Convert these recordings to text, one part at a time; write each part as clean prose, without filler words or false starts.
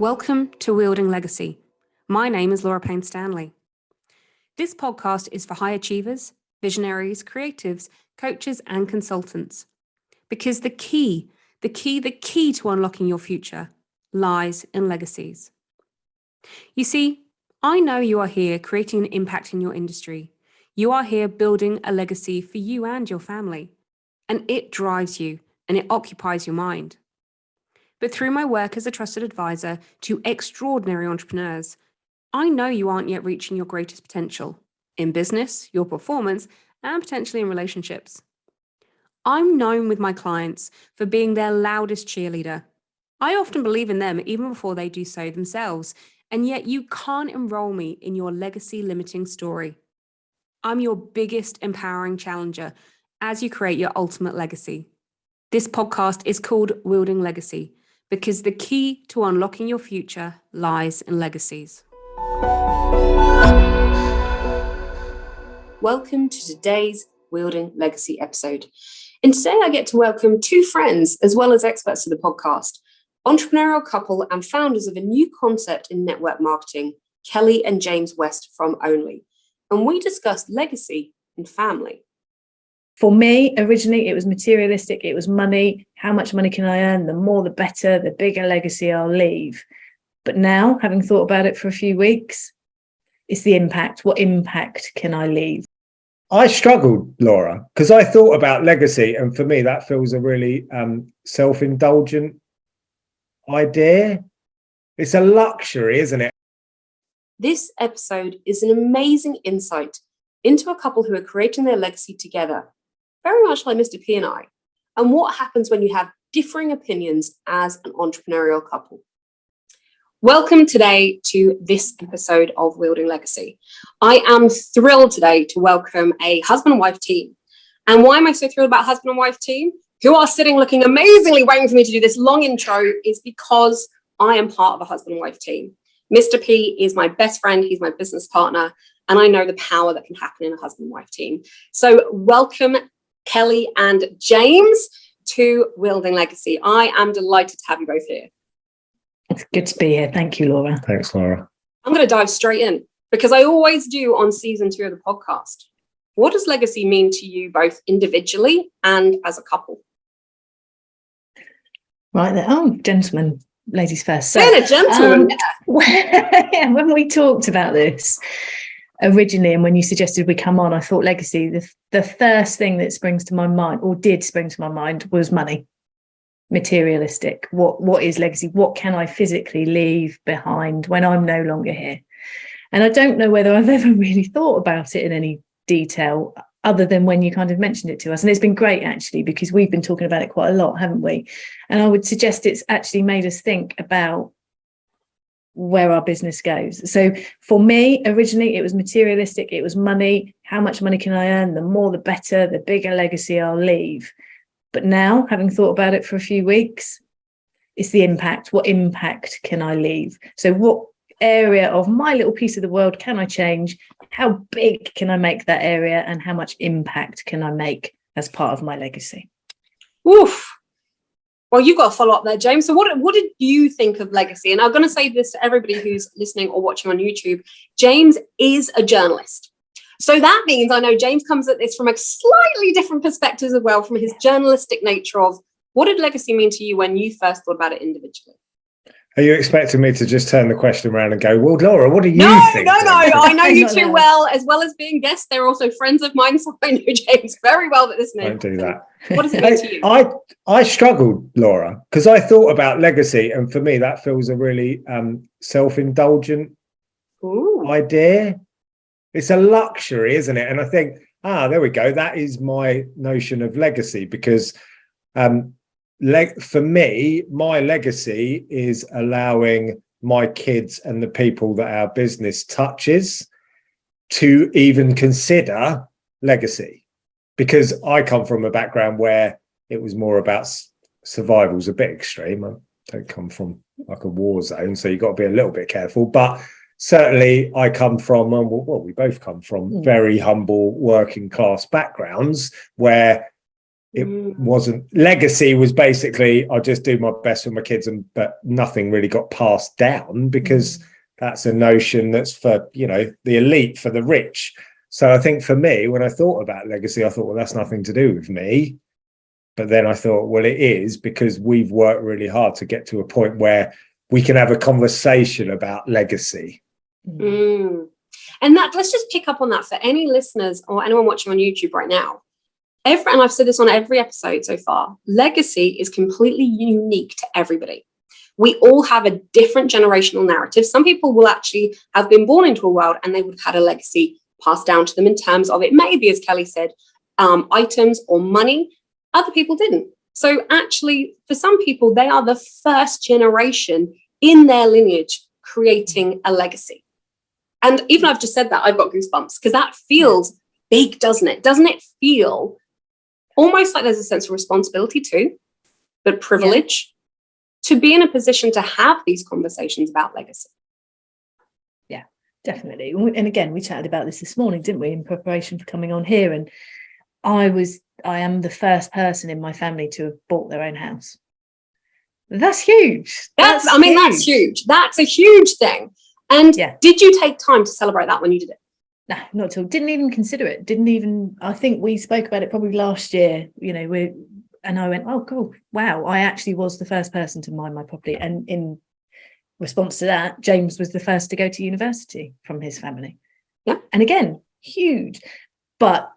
Welcome to Wielding Legacy. My name is Laura Payne-Stanley. This podcast is for high achievers, visionaries, creatives, coaches, and consultants. Because the key to unlocking your future lies in legacies. You see, I know you are here creating an impact in your industry. You are here building a legacy for you and your family. And it drives you and it occupies your mind. But through my work as a trusted advisor to extraordinary entrepreneurs, I know you aren't yet reaching your greatest potential in business, your performance, and potentially in relationships. I'm known with my clients for being their loudest cheerleader. I often believe in them even before they do so themselves, and yet you can't enroll me in your legacy limiting story. I'm your biggest empowering challenger as you create your ultimate legacy. This podcast is called Wielding Legacy, because the key to unlocking your future lies in legacies. Welcome to today's Wielding Legacy episode. And today I get to welcome two friends as well as experts to the podcast, entrepreneurial couple and founders of a new concept in network marketing, Kelly and James West from ONLE. And we discussed legacy and family. For me, originally, it was materialistic. It was money. How much money can I earn? The more, the better, the bigger legacy I'll leave. But now, having thought about it for a few weeks, it's the impact. What impact can I leave? I struggled, Laura, because I thought about legacy. And for me, that feels a really self-indulgent idea. It's a luxury, isn't it? This episode is an amazing insight into a couple who are creating their legacy together, very much like Mr. P and I, and what happens when you have differing opinions as an entrepreneurial couple. Welcome today to this episode of Wielding Legacy. I am thrilled today to welcome a husband and wife team. And why am I so thrilled about husband and wife team, who are sitting looking amazingly waiting for me to do this long intro, is because I am part of a husband and wife team. Mr. P is my best friend, he's my business partner, and I know the power that can happen in a husband and wife team. So welcome Kelly and James to Wielding Legacy. I am delighted to have you both here. It's good to be here. Thank you, Laura. Thanks, Laura. I'm going to dive straight in because I always do on season 2 of the podcast. What does legacy mean to you both individually and as a couple? Right there. Oh, gentlemen, ladies first. So, a gentleman. When we talked about this originally, and when you suggested we come on, I thought legacy, the first thing that springs to my mind, or did spring to my mind, was money. Materialistic. What is legacy? What can I physically leave behind when I'm no longer here? And I don't know whether I've ever really thought about it in any detail other than when you kind of mentioned it to us. And it's been great, actually, because we've been talking about it quite a lot, haven't we? And I would suggest it's actually made us think about where our business goes. So for me, originally, it was materialistic. It was money. How much money can I earn? The more, the better, the bigger legacy I'll leave. But now, having thought about it for a few weeks, it's the impact. What impact can I leave? So what area of my little piece of the world can I change? How big can I make that area? And how much impact can I make as part of my legacy? Oof. Well, you've got to follow up there, James. So what did you think of legacy? And I'm going to say this to everybody who's listening or watching on YouTube. James is a journalist. So that means I know James comes at this from a slightly different perspective as well, from his journalistic nature of what did legacy mean to you when you first thought about it individually? Are you expecting me to just turn the question around and go, well, Laura, what do you think? No. I know you too well. As well as being guests, they're also friends of mine, so I know James very well that this name. Don't do that. What does it mean to you? I struggled, Laura, because I thought about legacy. And for me, that feels a really self-indulgent idea. It's a luxury, isn't it? And I think, there we go. That is my notion of legacy, because for me, my legacy is allowing my kids and the people that our business touches to even consider legacy, because I come from a background where it was more about survival. It's a bit extreme. I don't come from like a war zone, so you've got to be a little bit careful. But certainly I come from, we both come from very humble working class backgrounds where it wasn't. Legacy was basically, I just do my best for my kids, but nothing really got passed down, because that's a notion that's for, the elite, for the rich. So I think for me, when I thought about legacy, I thought, well, that's nothing to do with me. But then I thought, well, it is, because we've worked really hard to get to a point where we can have a conversation about legacy. And that, let's just pick up on that for any listeners or anyone watching on YouTube right now. And I've said this on every episode so far, legacy is completely unique to everybody. We all have a different generational narrative. Some people will actually have been born into a world and they would have had a legacy passed down to them in terms of, it may be, as Kelly said, items or money. Other people didn't. So actually, for some people, they are the first generation in their lineage creating a legacy. And even I've just said that, I've got goosebumps, because that feels big, doesn't it? Doesn't it feel almost like there's a sense of responsibility too, but privilege to be in a position to have these conversations about legacy? Yeah, definitely. And again, we chatted about this morning, didn't we, in preparation for coming on here? And I am the first person in my family to have bought their own house. That's huge. That's huge. That's a huge thing. And did you take time to celebrate that when you did it? No, not at all. Didn't even consider it. I think we spoke about it probably last year, and I went, oh, cool. Wow. I actually was the first person to buy my property. And in response to that, James was the first to go to university from his family. Yeah. And again, huge. But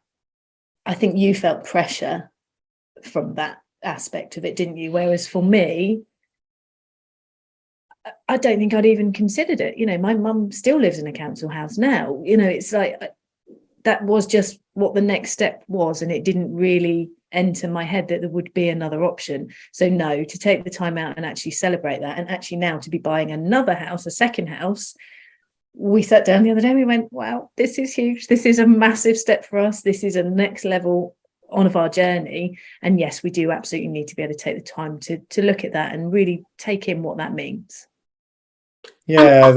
I think you felt pressure from that aspect of it, didn't you? Whereas for me, I don't think I'd even considered it. My mum still lives in a council house now. It's like that was just what the next step was, and it didn't really enter my head that there would be another option. So no, to take the time out and actually celebrate that, and actually now to be buying another house, a second house. We sat down the other day and we went, wow, this is huge. This is a massive step for us. This is a next level on of our journey. And yes, we do absolutely need to be able to take the time to look at that and really take in what that means. Yeah,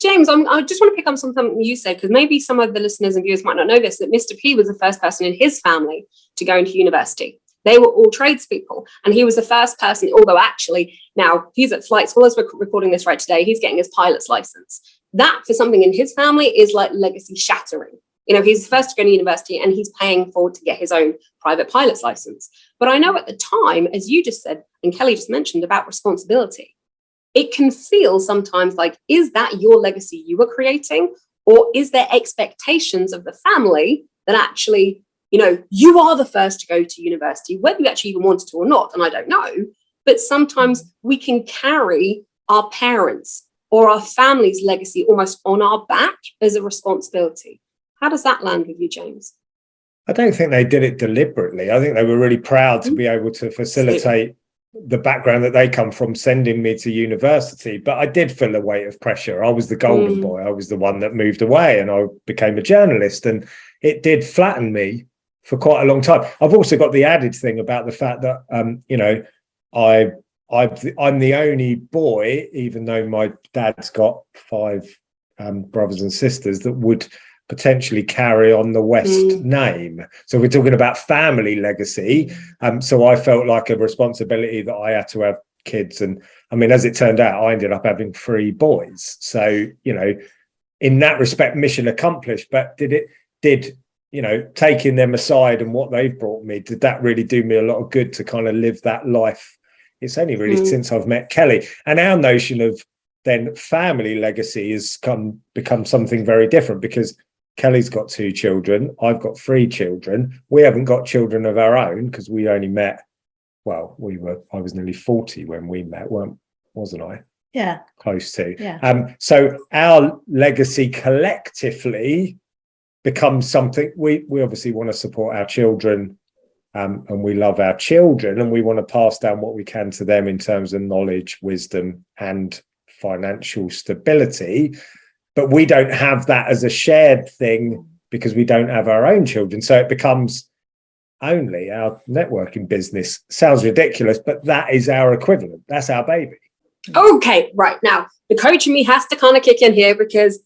James, I just want to pick up something you said, because maybe some of the listeners and viewers might not know this, that Mr. P was the first person in his family to go into university. They were all tradespeople, and he was the first person, although actually now he's at flight school as we're recording this right today, he's getting his pilot's license. That, for something in his family, is like legacy shattering. He's the first to go to university and he's paying forward to get his own private pilot's license. But I know at the time, as you just said, and Kelly just mentioned about responsibility, it can feel sometimes like, is that your legacy you were creating? Or is there expectations of the family that actually, you are the first to go to university, whether you actually even wanted to or not? And I don't know. But sometimes we can carry our parents or our family's legacy almost on our back as a responsibility. How does that land with you, James? I don't think they did it deliberately. I think they were really proud to be able to facilitate the background that they come from, sending me to university. But I did feel a weight of pressure. I was the golden boy. I was the one that moved away, and I became a journalist, and it did flatten me for quite a long time. I've also got the added thing about the fact that, I'm the only boy, even though my dad's got 5 brothers and sisters, that would potentially carry on the West name. So we're talking about family legacy. So I felt like a responsibility that I had to have kids. And I mean, as it turned out, I ended up having 3 boys. So, in that respect, mission accomplished. But did taking them aside and what they've brought me, did that really do me a lot of good to kind of live that life? It's only really since I've met Kelly, and our notion of then family legacy has become something very different, because Kelly's got 2 children. I've got 3 children. We haven't got children of our own because we only met. Well, I was nearly 40 when we met, wasn't I? Yeah. Close to. Yeah. So our legacy collectively becomes something we obviously want to support our children, and we love our children, and we want to pass down what we can to them in terms of knowledge, wisdom, and financial stability. But we don't have that as a shared thing because we don't have our own children. So it becomes only our networking business. Sounds ridiculous, but that is our equivalent. That's our baby. Okay, right. Now, the coach in me has to kind of kick in here, because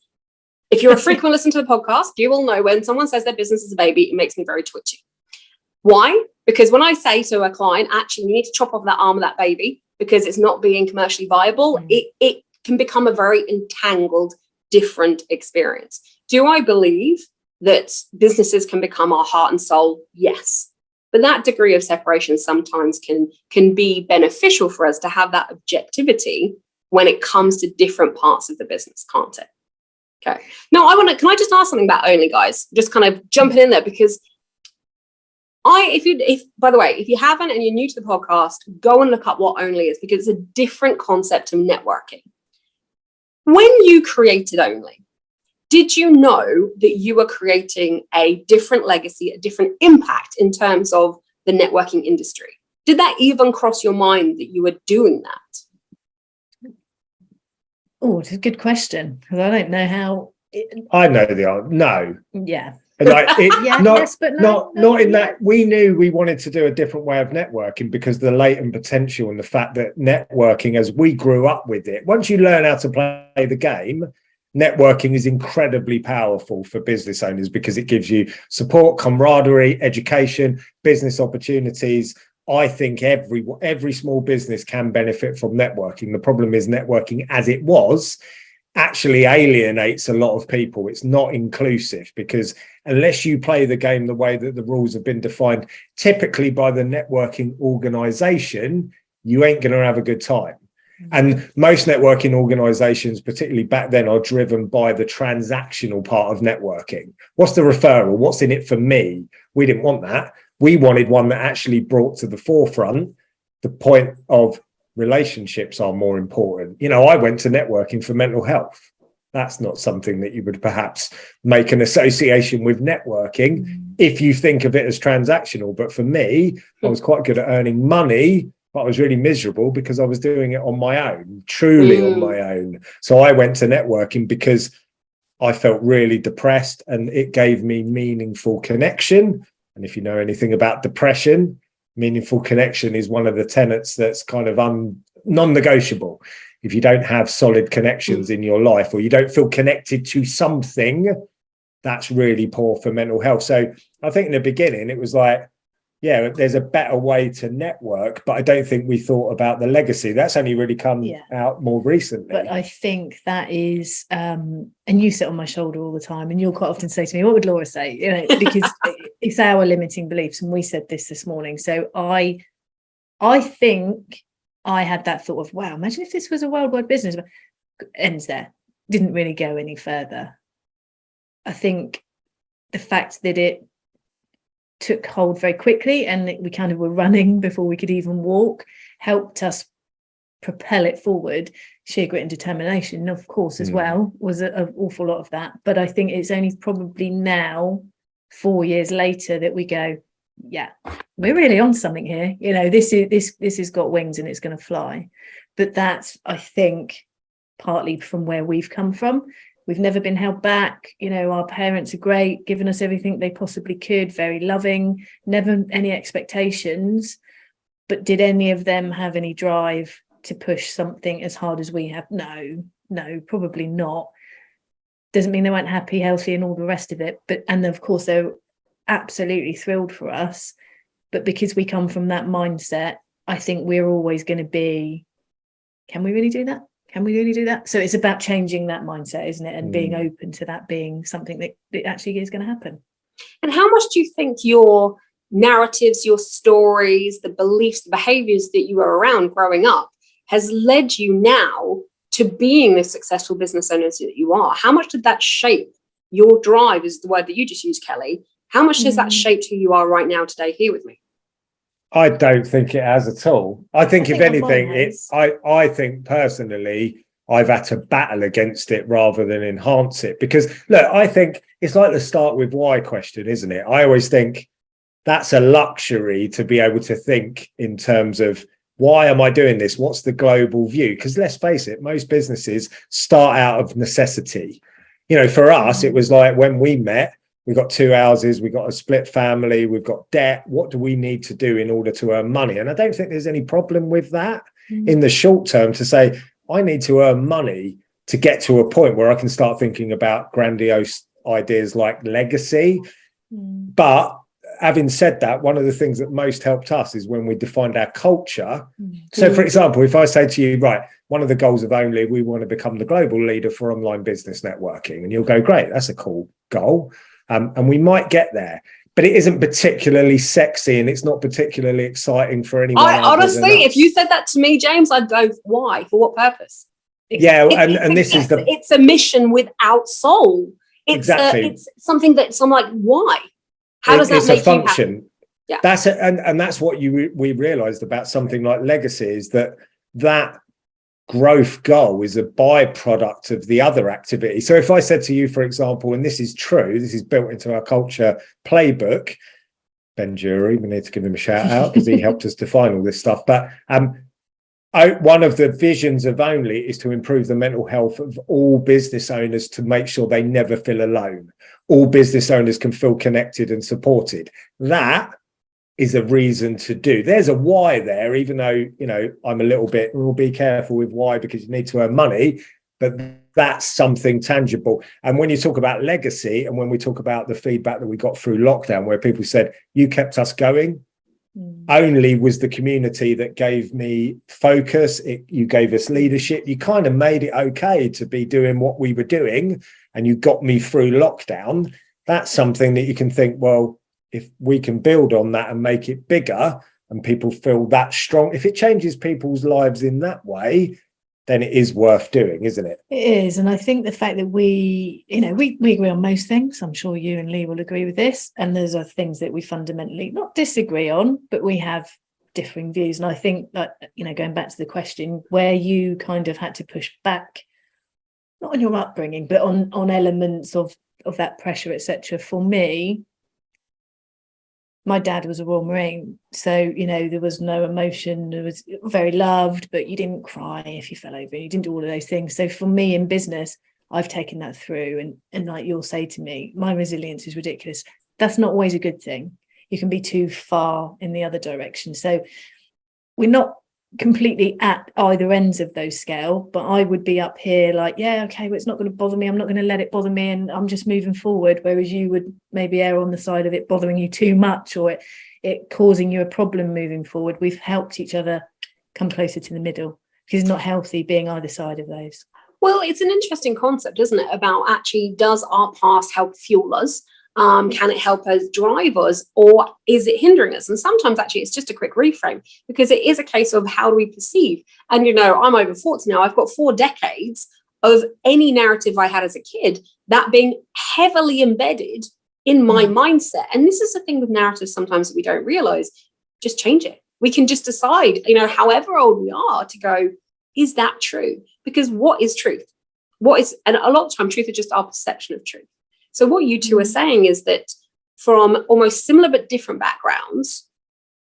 if you're a frequent listener to the podcast, you will know when someone says their business is a baby, it makes me very twitchy. Why? Because when I say to a client, actually, you need to chop off that arm of that baby because it's not being commercially viable, it can become a very entangled, different experience. Do I believe that businesses can become our heart and soul? Yes. But that degree of separation sometimes can be beneficial for us to have that objectivity when it comes to different parts of the business, can't it? Okay. Now, can I just ask something about ONLE, guys? Just kind of jumping in there, because by the way, if you haven't and you're new to the podcast, go and look up what ONLE is, because it's a different concept of networking. When you created ONLE, did you know that you were creating a different legacy, a different impact in terms of the networking industry? Did that even cross your mind that you were doing that? Oh, it's a good question, because I don't know how. I know the answer. No. Yeah. Like Yes, but not in that we knew we wanted to do a different way of networking, because the latent potential and the fact that networking, as we grew up with it, once you learn how to play the game, networking is incredibly powerful for business owners, because it gives you support, camaraderie, education, business opportunities. I think every small business can benefit from networking. The problem is networking as it was actually alienates a lot of people. It's not inclusive, because unless you play the game the way that the rules have been defined, typically by the networking organization, you ain't going to have a good time. And most networking organizations, particularly back then, are driven by the transactional part of networking. What's the referral? What's in it for me? We didn't want that. We wanted one that actually brought to the forefront the point of relationships are more important. You know, I went to networking for mental health. That's not something that you would perhaps make an association with networking if you think of it as transactional. But for me, I was quite good at earning money, but I was really miserable because I was doing it on my own, truly on my own. So I went to networking because I felt really depressed, and it gave me meaningful connection. And if you know anything about depression, meaningful connection is one of the tenets that's kind of non-negotiable. If you don't have solid connections in your life, or you don't feel connected to something, that's really poor for mental health. So I think in the beginning it was like, yeah, there's a better way to network, but I don't think we thought about the legacy. That's only really come out more recently. But I think that is, and you sit on my shoulder all the time, and you'll quite often say to me, what would Laura say? You know, because it's our limiting beliefs. And we said this morning. So I think I had that thought of, wow, imagine if this was a worldwide business. Ends there. Didn't really go any further. I think the fact that it took hold very quickly, and we kind of were running before we could even walk, helped us propel it forward. Sheer grit and determination, of course, as well, was an awful lot of that. But I think it's only probably now, 4 years later, that we go, yeah, we're really on something here. You know, this has got wings and it's going to fly. But that's, I think, partly from where we've come from. We've never been held back. You know, our parents are great, giving us everything they possibly could, very loving, never any expectations. But did any of them have any drive to push something as hard as we have? No, probably not. Doesn't mean they weren't happy, healthy, and all the rest of it. And of course, they're absolutely thrilled for us. But because we come from that mindset, I think we're always going to be, can we really do that? Can we really do that? So it's about changing that mindset, isn't it? And being open to that being something that actually is going to happen. And how much do you think your narratives, your stories, the beliefs, the behaviors that you were around growing up has led you now to being the successful business owners that you are? How much did that shape your drive, is the word that you just used, Kelly? How much has that shaped who you are right now today here with me? I don't think it has at all. I think if anything, I think personally, I've had to battle against it rather than enhance it. Because look, I think it's like the start with why question, isn't it? I always think that's a luxury to be able to think in terms of, why am I doing this? What's the global view? Because let's face it, most businesses start out of necessity. You know, for us, it was like when we met, we've got 2 houses, we've got a split family, we've got debt. What do we need to do in order to earn money? And I don't think there's any problem with that in the short term, to say, I need to earn money to get to a point where I can start thinking about grandiose ideas like legacy. But having said that, one of the things that most helped us is when we defined our culture. So, for example, if I say to you, right, one of the goals of ONLE, we want to become the global leader for online business networking. And you'll go, great, that's a cool goal. And we might get there. But it isn't particularly sexy and it's not particularly exciting for anyone. Honestly, if you said that to me, James, I'd go, why? For what purpose? Yeah, it's a mission without soul. It's something I'm like, why? How does that make a function? You happy? Yeah, that's what we realised about something like legacy is that growth goal is a byproduct of the other activity. So if I said to you, for example, and this is true, this is built into our culture playbook, Ben Jury, we need to give him a shout out because he helped us define all this stuff. But one of the visions of ONLE is to improve the mental health of all business owners to make sure they never feel alone. All business owners can feel connected and supported. That is a reason to do. There's a why there, even though, I'm a little bit, we'll be careful with why because you need to earn money, but that's something tangible. And when you talk about legacy and when we talk about the feedback that we got through lockdown, where people said, you kept us going, ONLE was the community that gave me focus. You gave us leadership. You kind of made it okay to be doing what we were doing and you got me through lockdown. That's something that you can think, well, if we can build on that and make it bigger and people feel that strong, if it changes people's lives in that way, then it is worth doing, isn't it? It is. And I think the fact that we agree on most things, I'm sure you and Lee will agree with this. And there's other things that we fundamentally not disagree on, but we have differing views. And I think that, going back to the question where you kind of had to push back, not on your upbringing, but on elements of that pressure, etc. For me, my dad was a Royal Marine, so there was no emotion. It was very loved, but you didn't cry if you fell over. You didn't do all of those things. So for me in business, I've taken that through, and like you'll say to me, my resilience is ridiculous. That's not always a good thing. You can be too far in the other direction. So we're not completely at either ends of those scale, but I would be up here like, yeah, okay, well, it's not going to bother me. I'm not going to let it bother me, and I'm just moving forward. Whereas you would maybe err on the side of it bothering you too much or it causing you a problem moving forward. We've helped each other come closer to the middle because it's not healthy being either side of those. Well, it's an interesting concept, isn't it? About actually, does our past help fuel us? Can it help us drive us, or is it hindering us? And sometimes actually it's just a quick reframe, because it is a case of how do we perceive. And I'm over 40 now. I've got 4 decades of any narrative I had as a kid, that being heavily embedded in my mindset. And this is the thing with narratives sometimes that we don't realize. Just change it. We can just decide, however old we are, to go, is that true? Because what is truth? And a lot of time truth is just our perception of truth. So what you two are saying is that from almost similar but different backgrounds,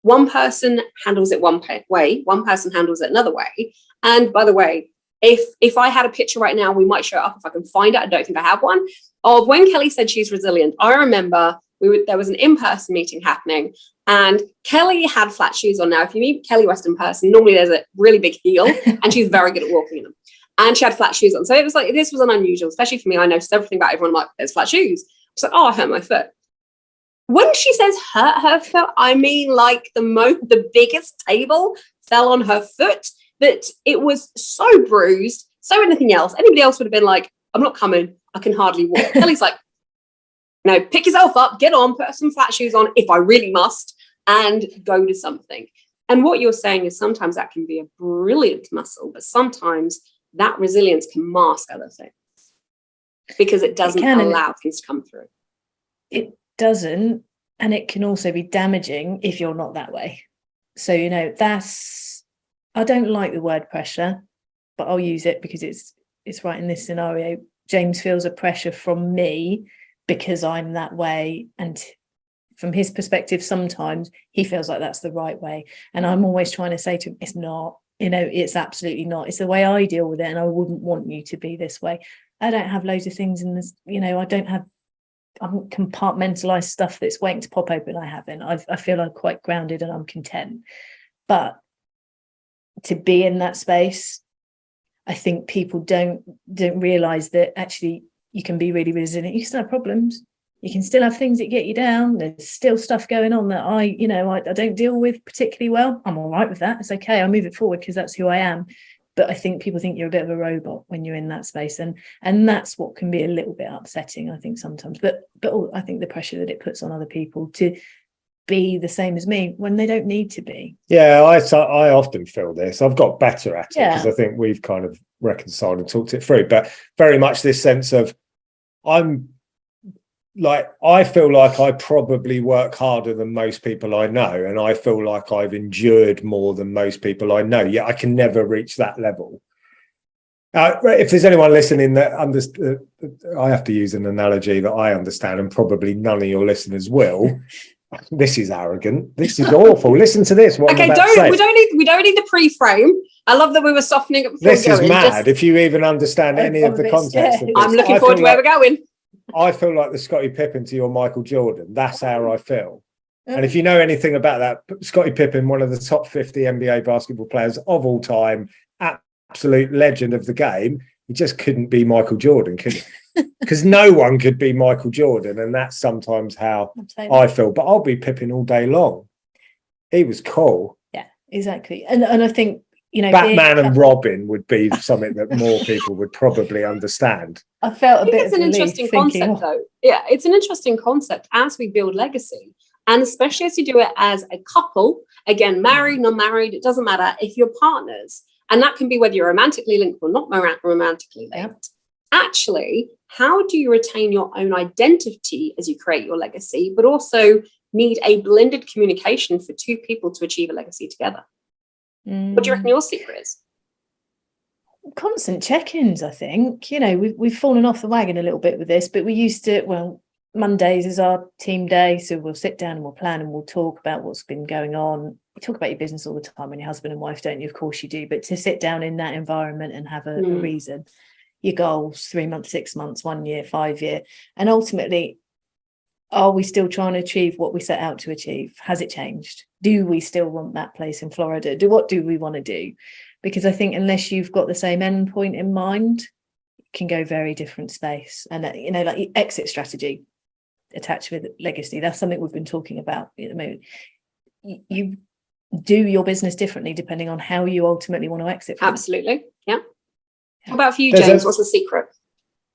one person handles it one way, one person handles it another way. And by the way, if I had a picture right now, we might show it up if I can find it. I don't think I have one, of when Kelly said she's resilient. I remember there was an in-person meeting happening and Kelly had flat shoes on. Now, if you meet Kelly West in person, normally there's a really big heel and she's very good at walking in them. And she had flat shoes on. So it was like, this was unusual, especially for me. I noticed everything about everyone. I'm like, there's flat shoes. It's like, oh, I hurt my foot. When she says hurt her foot, I mean like the biggest table fell on her foot, that it was so bruised, so anything else. Anybody else would have been like, I'm not coming. I can hardly walk. Kelly's like, no, pick yourself up, get on, put some flat shoes on if I really must, and go to something. And what you're saying is sometimes that can be a brilliant muscle, but sometimes that resilience can mask other things because it doesn't allow things to come through. It doesn't. And it can also be damaging if you're not that way. So, I don't like the word pressure, but I'll use it because it's right in this scenario. James feels a pressure from me because I'm that way. And from his perspective, sometimes he feels like that's the right way. And I'm always trying to say to him, it's not. It's absolutely not. It's the way I deal with it, and I wouldn't want you to be this way. I don't have loads of things in this, I'm compartmentalized stuff that's waiting to pop open. I haven't. I feel I'm quite grounded and I'm content. But to be in that space, I think people don't realize that actually you can be really resilient. You still have problems. You can still have things that get you down. There's still stuff going on that I don't deal with particularly well. I'm all right with that. It's okay. I move it forward because that's who I am. But I think people think you're a bit of a robot when you're in that space, and that's what can be a little bit upsetting, I think, sometimes. But I think the pressure that it puts on other people to be the same as me when they don't need to be. Yeah, I often feel this. I've got better at it because Yeah. I think we've kind of reconciled and talked it through. But very much this sense of I feel like I probably work harder than most people I know, and I feel like I've endured more than most people I know. Yet I can never reach that level. If there's anyone listening that I have to use an analogy that I understand, and probably none of your listeners will. This is arrogant. This is awful. Listen to this. Okay, we don't need the pre-frame. I love that we were softening it before this is mad. If you even understand any of the context of this. I'm looking forward to where we're going. I feel like the Scottie Pippen to your Michael Jordan. That's how I feel. And if you know anything about that, Scottie Pippen, one of the top 50 NBA basketball players of all time, absolute legend of the game, he just couldn't be Michael Jordan, could he? Because no one could be Michael Jordan, and that's sometimes how I feel. But I'll be Pippen all day long. He was cool. Yeah, exactly. And I think, Batman and Robin would be something that more people would probably understand. I felt it's an interesting concept, though. Yeah, it's an interesting concept as we build legacy, and especially as you do it as a couple. Again, married, non-married, it doesn't matter if you're partners, and that can be whether you're romantically linked or not romantically linked. Yeah. Actually, how do you retain your own identity as you create your legacy, but also need a blended communication for two people to achieve a legacy together? What do you reckon your secret is? Constant check-ins, I think. We've fallen off the wagon a little bit with this, but we used to, Mondays is our team day, so we'll sit down and we'll plan and we'll talk about what's been going on. You talk about your business all the time when you're husband and wife, don't you? Of course you do, but to sit down in that environment and have a reason, your goals, 3 months, 6 months, 1 year, 5 year, and ultimately, are we still trying to achieve what we set out to achieve? Has it changed? Do we still want that place in Florida? What do we want to do? Because I think unless you've got the same end point in mind, it can go very different space. And, like exit strategy attached with legacy, that's something we've been talking about at the moment. You do your business differently depending on how you ultimately want to exit from. Absolutely. Yeah. How about for you, James? What's the secret?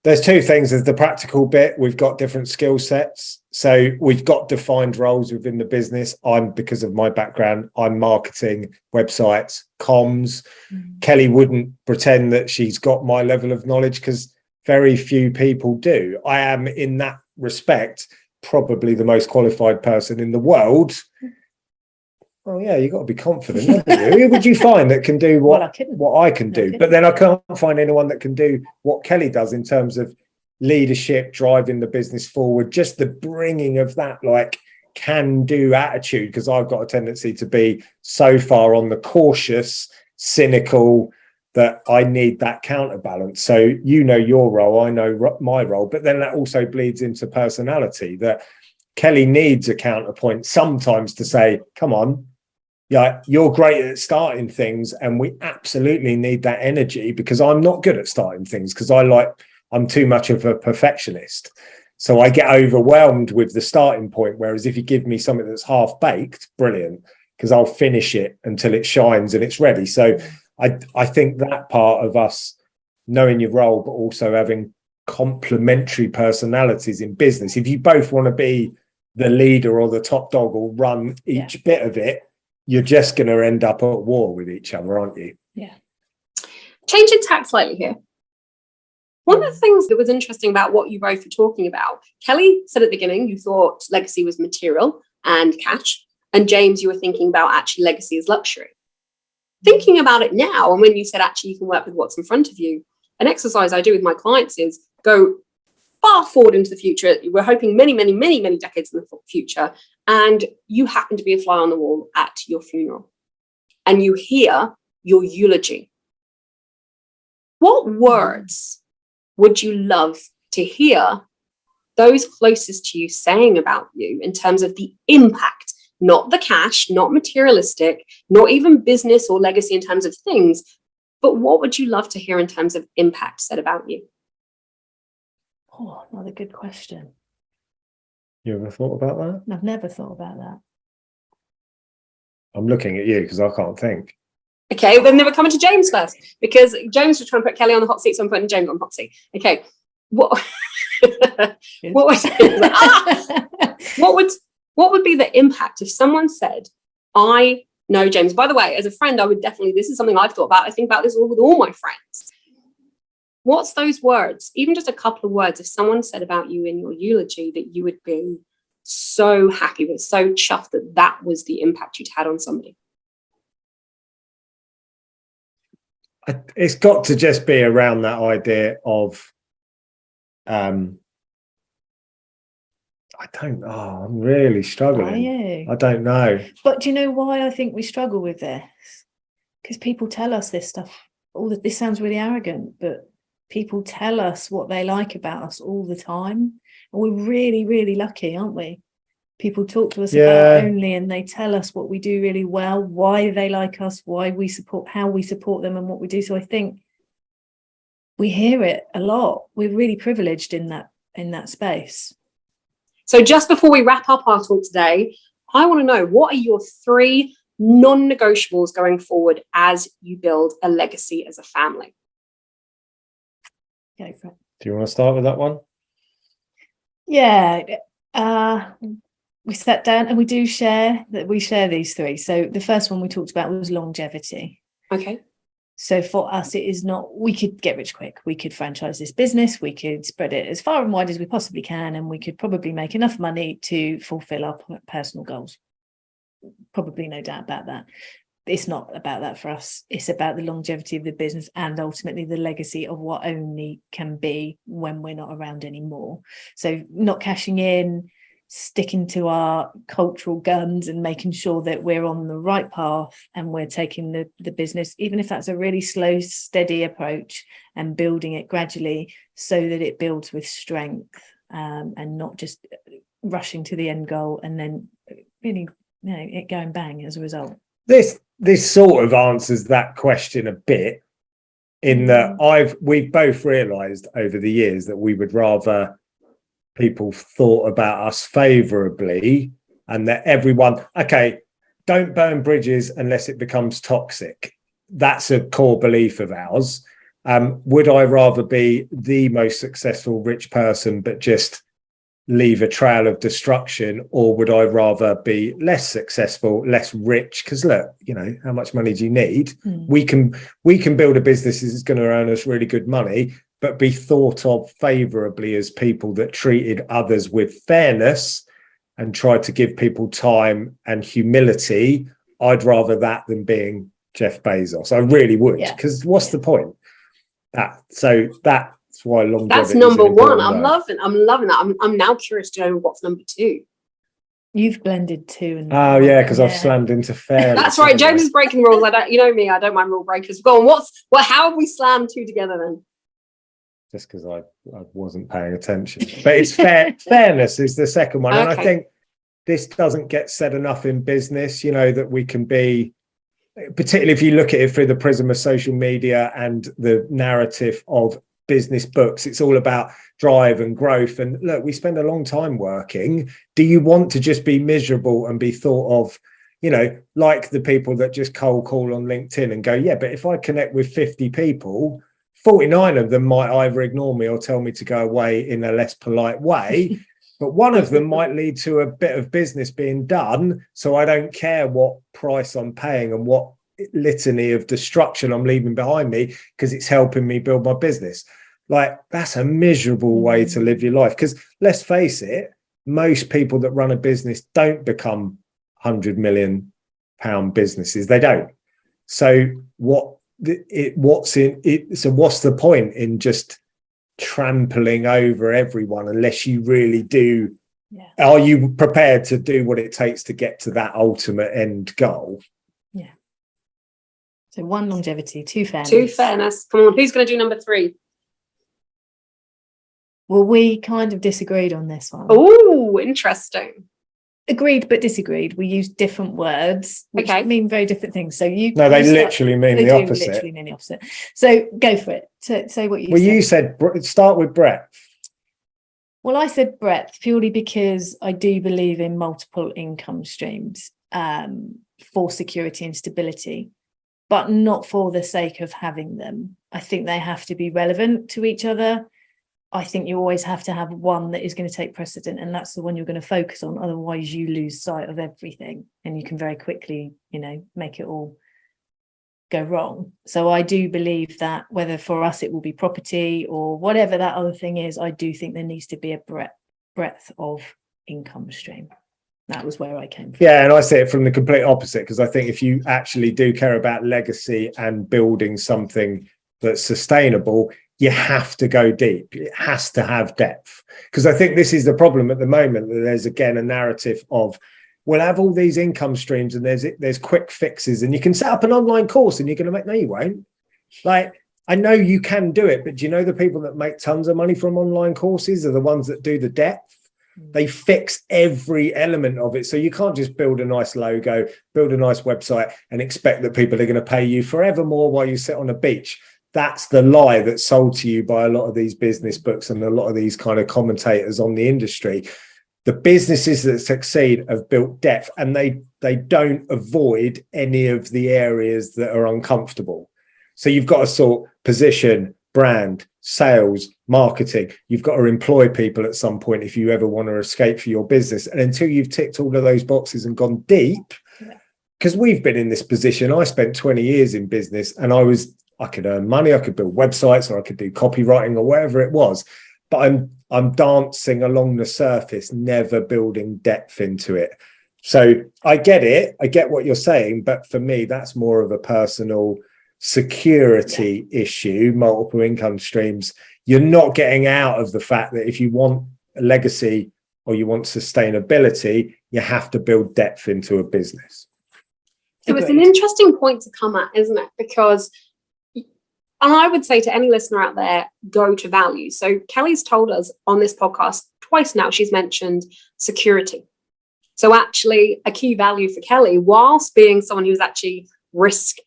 There's two things. There's the practical bit. We've got different skill sets. So we've got defined roles within the business. Because of my background, I'm marketing, websites, comms. Kelly wouldn't pretend that she's got my level of knowledge because very few people do. I am, in that respect, probably the most qualified person in the world. Well, yeah, you've got to be confident, haven't you? Who would you find that can do what I can do? But then I can't find anyone that can do what Kelly does in terms of leadership, driving the business forward, just the bringing of that can-do attitude, because I've got a tendency to be so far on the cautious, cynical, that I need that counterbalance. So your role, I know my role, but then that also bleeds into personality, that Kelly needs a counterpoint sometimes to say, come on, yeah, you're great at starting things, and we absolutely need that energy, because I'm not good at starting things, because I'm too much of a perfectionist. So I get overwhelmed with the starting point. Whereas if you give me something that's half baked, brilliant, because I'll finish it until it shines and it's ready. So I think that part of us knowing your role, but also having complementary personalities in business. If you both want to be the leader or the top dog or run each bit of it, you're just going to end up at war with each other, aren't you? Yeah. Changing tack slightly here. One of the things that was interesting about what you both were talking about, Kelly said at the beginning, you thought legacy was material and cash. And James, you were thinking about actually legacy is luxury. Thinking about it now, and when you said actually you can work with what's in front of you, an exercise I do with my clients is go far forward into the future. We're hoping many, many, many, many decades in the future. And you happen to be a fly on the wall at your funeral. And you hear your eulogy. What words would you love to hear those closest to you saying about you in terms of the impact, not the cash, not materialistic, not even business or legacy in terms of things, but what would you love to hear in terms of impact said about you? Oh, another good question. You ever thought about that? I've never thought about that. I'm looking at you because I can't think. Okay, then they were coming to James first because James was trying to put Kelly on the hot seat, so I'm putting James on the hot seat. Okay, what would be the impact if someone said, I know James? By the way, as a friend, I would definitely, this is something I've thought about. I think about this with all my friends. What's those words? Even just a couple of words, if someone said about you in your eulogy that you would be so happy with, so chuffed that that was the impact you'd had on somebody. It's got to just be around that idea of I'm really struggling. Are you? I don't know. But do you know why I think we struggle with this? Because people tell us this stuff. This sounds really arrogant, but people tell us what they like about us all the time. And we're really, really lucky, aren't we? People talk to us about ONLE and they tell us what we do really well, why they like us, why we support, how we support them and what we do. So I think we hear it a lot. We're really privileged in that space. So just before we wrap up our talk today, I want to know, what are your 3 non-negotiables going forward as you build a legacy as a family? Go for it. Do you want to start with that one? Yeah. We sat down and we share these 3. So the first one we talked about was longevity. Okay. So for us, it is not, we could get rich quick. We could franchise this business. We could spread it as far and wide as we possibly can. And we could probably make enough money to fulfill our personal goals. Probably no doubt about that. It's not about that for us. It's about the longevity of the business and ultimately the legacy of what ONLE can be when we're not around anymore. So not cashing in, sticking to our cultural guns and making sure that we're on the right path and we're taking the business, even if that's a really slow, steady approach, and building it gradually so that it builds with strength, and not just rushing to the end goal and then really, it going bang as a result. This sort of answers that question a bit, in that we've both realised over the years that we would rather people thought about us favourably, and that everyone, don't burn bridges unless it becomes toxic. That's a core belief of ours. Would I rather be the most successful rich person but just leave a trail of destruction, or would I rather be less successful, less rich? Because look, how much money do you need? We can build a business that's going to earn us really good money, but be thought of favourably as people that treated others with fairness and tried to give people time and humility. I'd rather that than being Jeff Bezos. I really would, because what's the point? That's why longevity. That's number 1. I'm loving that. I'm now curious to know what's number 2. You've blended 2 and because I've slammed into fairness. That's right. James is breaking rules. I don't, me, I don't mind rule breakers. Go on. How have we slammed 2 together then? Just because I wasn't paying attention. But it's fairness is the second one. Okay. And I think this doesn't get said enough in business, that we can be, particularly if you look at it through the prism of social media and the narrative of business books, it's all about drive and growth. And look, we spend a long time working. Do you want to just be miserable and be thought of, like the people that just cold call on LinkedIn and go, yeah, but if I connect with 50 people, 49 of them might either ignore me or tell me to go away in a less polite way, but one of them might lead to a bit of business being done. So I don't care what price I'm paying and what litany of destruction I'm leaving behind me, because it's helping me build my business. Like, that's a miserable way to live your life. Because let's face it, most people that run a business don't become £100 million businesses. They don't. So what's the point in just trampling over everyone unless you really do? Are you prepared to do what it takes to get to that ultimate end goal? So 1, longevity, 2, fairness. 2, fairness. Come on, who's going to do number 3? Well, we kind of disagreed on this one. Oh, interesting. Agreed but disagreed. We use different words which mean very different things. So they literally mean the opposite. Literally mean the opposite. So go for it. Say what you said. You said start with breadth. Well, I said breadth purely because I do believe in multiple income streams for security and stability, but not for the sake of having them. I think they have to be relevant to each other. I think you always have to have one that is going to take precedent, and that's the one you're going to focus on. Otherwise, you lose sight of everything, and you can very quickly, make it all go wrong. So I do believe that whether for us it will be property or whatever that other thing is, I do think there needs to be a breadth of income stream. That was where I came from. Yeah, and I see it from the complete opposite, because I think if you actually do care about legacy and building something that's sustainable, you have to go deep. It has to have depth, because I think this is the problem at the moment, that there's again a narrative of, we'll have all these income streams and there's quick fixes, and you can set up an online course and you're going to make, no, you won't. Like, I know you can do it, but do you know the people that make tons of money from online courses are the ones that do the depth? They fix every element of it. So you can't just build a nice logo, build a nice website and expect that people are going to pay you forevermore while you sit on a beach. That's the lie that's sold to you by a lot of these business books and a lot of these kind of commentators on the industry. The businesses that succeed have built depth, and they don't avoid any of the areas that are uncomfortable. So you've got to sort position, brand, sales, marketing. You've got to employ people at some point if you ever want to escape for your business. And until you've ticked all of those boxes and gone deep, because we've been in this position. I spent 20 years in business, and I could earn money, I could build websites, or I could do copywriting or whatever it was. But I'm dancing along the surface, never building depth into it. So I get it. I get what you're saying. But for me, that's more of a personal security issue, multiple income streams. You're not getting out of the fact that if you want a legacy or you want sustainability, you have to build depth into a business. So it's an interesting point to come at, isn't it? Because I would say to any listener out there, go to values. So Kelly's told us on this podcast twice now, she's mentioned security. So actually a key value for Kelly, whilst being someone who's actually risk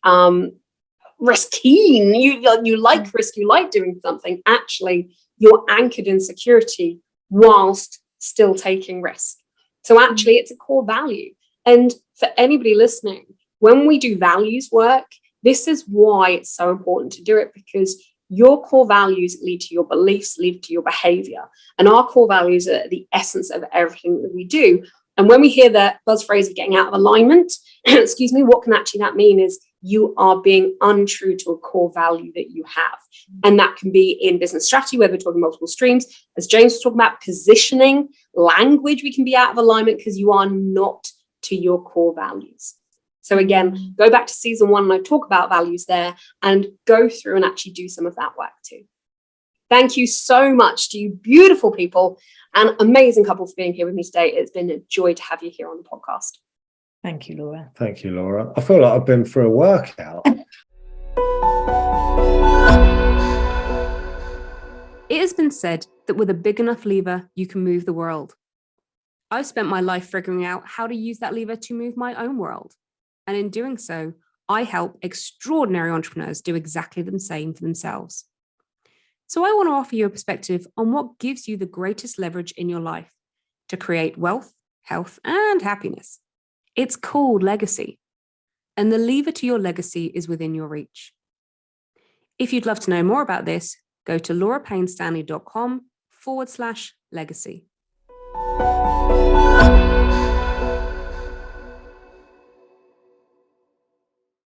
keen, you like risk, you like doing something, actually you're anchored in security whilst still taking risk. So actually it's a core value. And for anybody listening, when we do values work, this is why it's so important to do it, because your core values lead to your beliefs, lead to your behavior. And our core values are the essence of everything that we do. And when we hear the buzz phrase of getting out of alignment, excuse me, what can actually that mean is you are being untrue to a core value that you have. And that can be in business strategy, where we're talking multiple streams. As James was talking about, positioning, language, we can be out of alignment because you are not to your core values. So again, go back to season 1 and I talk about values there, and go through and actually do some of that work too. Thank you so much to you beautiful people and amazing couple for being here with me today. It's been a joy to have you here on the podcast. Thank you, Laura. Thank you, Laura. I feel like I've been for a workout. It has been said that with a big enough lever, you can move the world. I've spent my life figuring out how to use that lever to move my own world. And in doing so, I help extraordinary entrepreneurs do exactly the same for themselves. So I want to offer you a perspective on what gives you the greatest leverage in your life to create wealth, health, and happiness. It's called legacy. And the lever to your legacy is within your reach. If you'd love to know more about this, go to laurapaynestanley.com/legacy.